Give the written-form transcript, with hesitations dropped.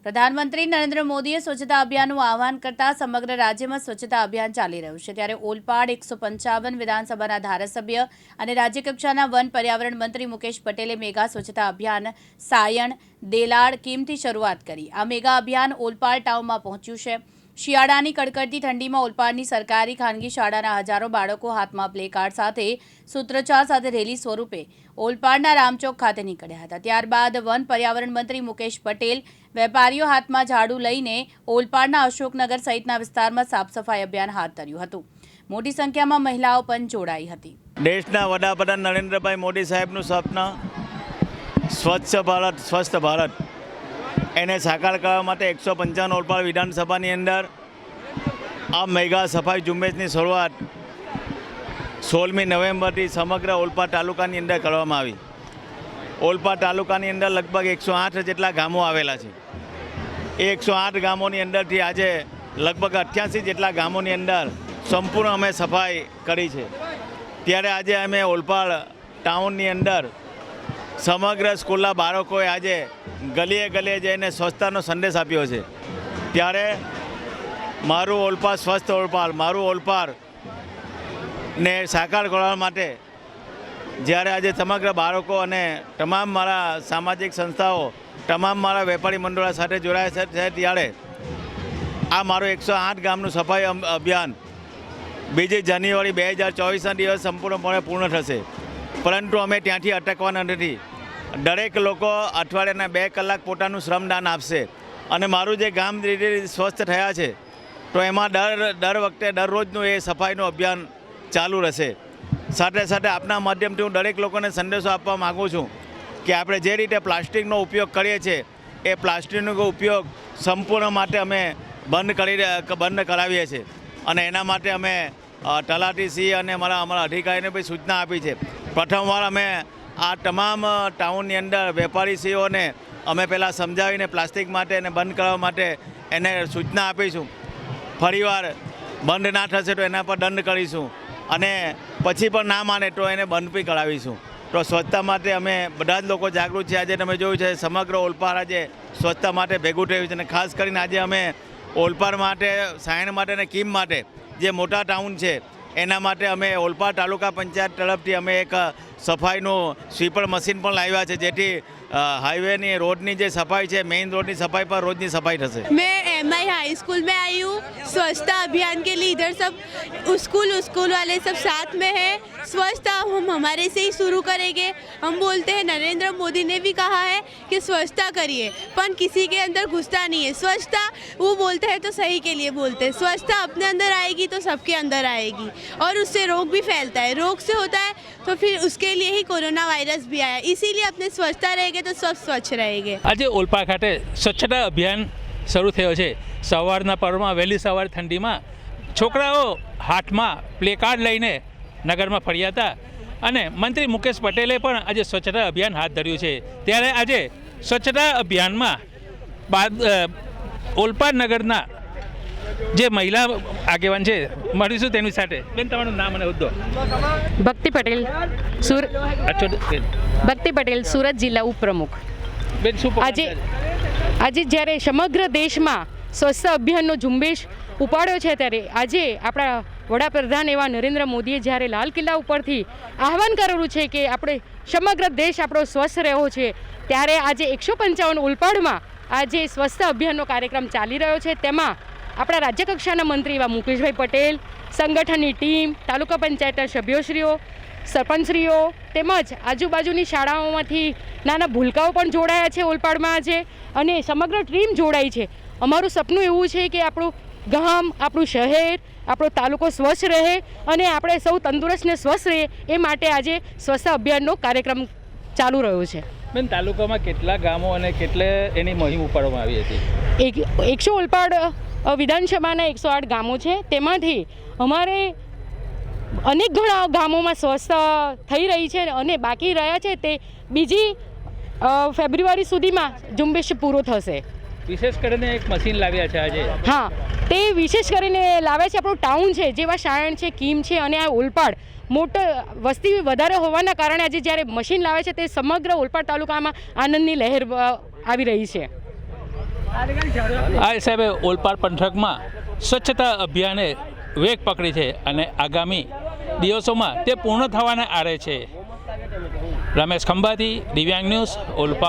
પ્રધાનમંત્રી નરેન્દ્ર મોદીએ સ્વચ્છતા અભિયાનનું આહવાન કરતા સમગ્ર રાજ્યમાં સ્વચ્છતા અભિયાન ચાલી રહ્યું છે। ત્યારે ઓલપાડ 155 વિધાનસભાના ધારાસભ્ય અને રાજ્યકક્ષાના વન પર્યાવરણ મંત્રી મુકેશ પટેલે મેગા સ્વચ્છતા અભિયાન સાયણ, દેલાડ, કીમથી શરૂઆત કરી। આ મેગા અભિયાન ઓલપાડ ટાઉનમાં પહોંચ્યું છે। શિયાળાની કડકડતી ઠંડીમાં ઓલપાડની સરકારી ખાનગી શાળાના હજારો બાળકો હાથમાં પ્લે કાર્ડ સાથે સૂત્રોચ્ચાર સાથે રેલી સ્વરૂપે ઓલપાડના રામચોક ખાતે નીકળ્યા હતા। ત્યારબાદ વન પર્યાવરણ મંત્રી મુકેશ પટેલ વેપારીઓ હાથમાં ઝાડુ લઈને ઓલપાડના અશોકનગર સહિતના વિસ્તારમાં સાફ સફાઈ અભિયાન હાથ ધર્યું હતું। મોટી સંખ્યામાં મહિલાઓ પણ જોડાઈ હતી। દેશના વડાપ્રધાન નરેન્દ્રભાઈ મોદી સાહેબનું સ્વપ્ન સ્વચ્છ ભારત સ્વસ્થ ભારત એને સાકાર કરવા માટે 155 ઓલપાડ વિધાનસભાની અંદર આ મેગા સફાઈ ઝુંબેશની શરૂઆત 16મી નવેમ્બરથી સમગ્ર ઓલપાડ તાલુકાની અંદર કરવામાં આવી। ઓલપાડ તાલુકાની અંદર લગભગ 108 જેટલા ગામો આવેલા છે। એ 108 ગામોની અંદરથી આજે લગભગ 88 જેટલા ગામોની અંદર સંપૂર્ણ અમે સફાઈ કરી છે। ત્યારે આજે અમે ઓલપાડ ટાઉનની અંદર સમગ્ર સ્કૂલના બાળકોએ આજે ગલીએ ગલીએ જઈને સ્વચ્છતાનો સંદેશ આપ્યો છે। ત્યારે મારું ઓલપાડ સ્વસ્થ ઓલપાડ, મારું ઓલપાડને સાકાર કરવા માટે જ્યારે આજે સમગ્ર બાળકો અને તમામ મારા સામાજિક સંસ્થાઓ, તમામ મારા વેપારી મંડળો સાથે જોડાયા છે, ત્યારે આ મારું 108 ગામનું સફાઈ અભિયાન 2 જાન્યુઆરી 2024ના દિવસ સંપૂર્ણપણે પૂર્ણ થશે। પરંતુ અમે ત્યાંથી અટકવાના નથી। દરેક લોકો અઠવાડિયાના 2 કલાક પોતાનું શ્રમદાન આપશે અને મારું જે ગામ ધીરે ધીરે સ્વસ્થ થયા છે તો એમાં દર વખતે દરરોજનું એ સફાઈનું અભિયાન ચાલુ રહેશે। સાથે સાથે આપના માધ્યમથી હું દરેક લોકોને સંદેશો આપવા માગું છું કે આપણે જે રીતે પ્લાસ્ટિકનો ઉપયોગ કરીએ છીએ એ પ્લાસ્ટિકનો ઉપયોગ સંપૂર્ણ માટે અમે બંધ કરાવીએ છીએ અને એના માટે અમે તલાટીશ્રી અને અમારા અધિકારીને બી સૂચના આપી છે। પ્રથમવાર અમે આ તમામ ટાઉનની અંદર વેપારીશ્રીઓને અમે પહેલાં સમજાવીને પ્લાસ્ટિક માટે એને બંધ કરવા માટે એને સૂચના આપીશું। ફરીવાર બંધ ના થશે તો એના પર દંડ કરીશું અને પછી પણ ના માને તો એને બંધ બી કરાવીશું। તો સ્વચ્છતા માટે અમે બધા જ લોકો જાગૃત છે। આજે તમે જોયું છે સમગ્ર ઓલપાડ આજે સ્વચ્છતા માટે ભેગું થયું છે અને ખાસ કરીને આજે અમે ઓલપાડ માટે, સાયણ માટે અને કીમ માટે જે મોટા ટાઉન છે એના માટે અમે ઓલપાડ તાલુકા પંચાયત તરફથી અમે એક સફાઈનું સ્વીપર મશીન પણ લાવ્યા છે, જેથી हाईवे रोड जो सफाई है, मेन रोड की सफाई पर रोज की सफाई थसे। मैं MI हाई स्कूल में आई हूँ। स्वच्छता अभियान के लिए इधर सब स्कूल वाले सब साथ में है। स्वच्छता हम हमारे से ही शुरू करेंगे। हम बोलते हैं, नरेंद्र मोदी ने भी कहा है कि स्वच्छता करिए, पर किसी के अंदर घुसता नहीं है। स्वच्छता वो बोलते हैं तो सही के लिए बोलते हैं। स्वच्छता अपने अंदर आएगी तो सबके अंदर आएगी और उससे रोग भी फैलता है। रोग से होता है तो फिर उसके लिए ही कोरोना वायरस भी आया। इसीलिए अपने स्वच्छता रहेगी तो सब स्वच्छ रहेंगे। आज ओलपाड खाते स्वच्छता अभियान शुरू थयो छे। सवारना परमा वहेली सवार ठंडी में छोकराओ हाथ में प्लेकार्ड लईने नगर में फर्या था अने मंत्री मुकेश पटेले पण आज स्वच्छता अभियान हाथ धर्યું છે। ત્યારે આજે स्वच्छता अभियान में ओलपाड नगरना जे महिला આગેવાન છે મળીશું તેની સાથે। બેન, તમારું નામ અને હોદ્દો? ભક્તિ પટેલ, સુરત જિલ્લા ઉપપ્રમુખ। બેન, શું આજે જ્યારે સમગ્ર દેશમાં સ્વચ્છતા અભિયાનનો ઝુંબેશ ઉપાડ્યો છે, ત્યારે આજે આપણા વડાપ્રધાન એવા નરેન્દ્ર મોદીએ જ્યારે લાલ કિલ્લા ઉપરથી આહવાન કરેલું છે કે આપણે સમગ્ર દેશ આપણો સ્વસ્થ રહ્યો છે, ત્યારે આજે 155 ઓલપાડમાં આજે સ્વચ્છતા અભિયાનનો કાર્યક્રમ ચાલી રહ્યો છે। તેમાં આપણા રાજ્યકક્ષાના મંત્રી એવા મુકેશભાઈ પટેલ, સંગઠનની ટીમ, તાલુકા પંચાયતના સભ્યોશ્રીઓ, સરપંચશ્રીઓ તેમજ આજુબાજુની શાળાઓમાંથી નાના ભૂલકાઓ પણ જોડાયા છે ઓલપાડમાં આજે, અને સમગ્ર ટીમ જોડાઈ છે। અમારું સપનું એવું છે કે આપણું ગામ, આપણું શહેર, આપણો તાલુકો સ્વચ્છ રહે અને આપણે સૌ તંદુરસ્ત ને સ્વસ્થ રહે, એ માટે આજે સ્વચ્છતા અભિયાનનો કાર્યક્રમ ચાલુ રહ્યો છે। બેન, તાલુકામાં કેટલા ગામો અને કેટલે એની મુહિમ ઉપાડવામાં આવી હતી? 100 ઓલપાડ વિધાનસભાના 108 ગામો છે, તેમાંથી અમારે અનેક ઘણા ગામોમાં સ્વચ્છતા થઈ રહી છે અને બાકી રહ્યા છે તે બીજી ફેબ્રુઆરી સુધીમાં ઝુંબેશ પૂરો થશે। વિશેષ કરીને એક મશીન લાવ્યા છે આજે। હા, તે વિશેષ કરીને લાવ્યા છે આપણું ટાઉન છે, જેવા સાયણ છે, કીમ છે અને આ ઓલપાડ મોટો વસ્તી વધારે હોવાના કારણે આજે જ્યારે મશીન લાવે છે તે સમગ્ર ઓલપાડ તાલુકામાં આનંદની લહેર આવી રહી છે। આ હિસાબે ઓલપાડ પંથકમાં સ્વચ્છતા અભિયાને વેગ પકડી છે અને આગામી દિવસોમાં તે પૂર્ણ થવાના આરે છે. રમેશ ખંભાતી, દિવ્યાંગ ન્યૂઝ, ઓલપાડ.